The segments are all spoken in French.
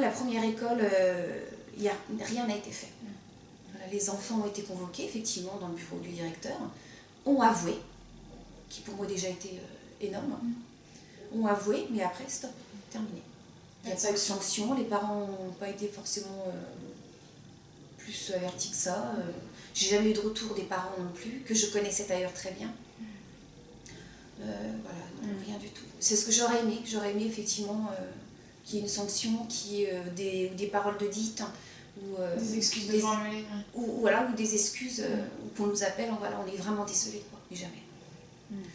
La première école, rien n'a été fait. Voilà, les enfants ont été convoqués, effectivement, dans le bureau du directeur, ont avoué, qui pour moi déjà été énorme, ont avoué, mais après, stop, terminé. Il n'y a pas eu de sanction, les parents n'ont pas été forcément plus avertis que ça. J'ai jamais eu de retour des parents non plus, que je connaissais d'ailleurs très bien. Voilà, non, rien du tout. C'est ce que j'aurais aimé effectivement qu'il y ait une sanction, qu'il y ait des paroles de dites, ou des excuses de formuler. Ou des excuses, ou qu'on nous appelle, voilà, on est vraiment désolé, quoi, mais jamais.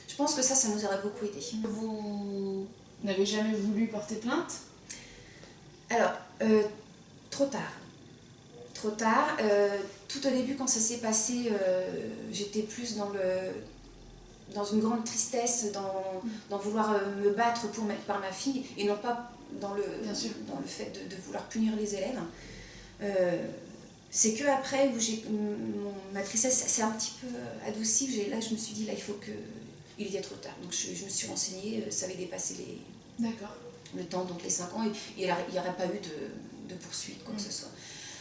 Je pense que ça nous aurait beaucoup aidé. Vous n'avez jamais voulu porter plainte? Alors, trop tard. Trop tard. Tout au début, quand ça s'est passé, j'étais plus dans une grande tristesse, dans vouloir me battre par ma fille, et non pas dans le fait de vouloir punir les élèves. C'est que après où ma tristesse s'est un petit peu adoucie, là je me suis dit, là il était trop tard. Donc je me suis renseignée, ça avait dépassé le temps, donc les 5 ans, et il n'y aurait pas eu de poursuite, quoi que ce soit.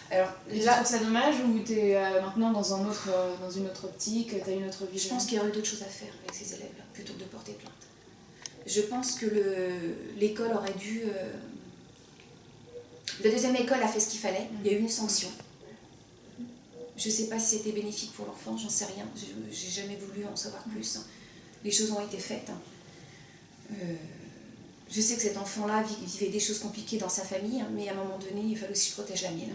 Alors, et là, tu trouves ça dommage, ou tu es maintenant dans une autre optique, tu as une autre vision? Je pense qu'il y aurait eu d'autres choses à faire avec ces élèves-là, plutôt que de porter plainte. Je pense que l'école aurait dû... La deuxième école a fait ce qu'il fallait, il y a eu une sanction. Je ne sais pas si c'était bénéfique pour l'enfant, j'en sais rien, j'ai jamais voulu en savoir plus. Les choses ont été faites. Je sais que cet enfant-là vivait des choses compliquées dans sa famille, mais à un moment donné, il fallait aussi que je protège la mienne.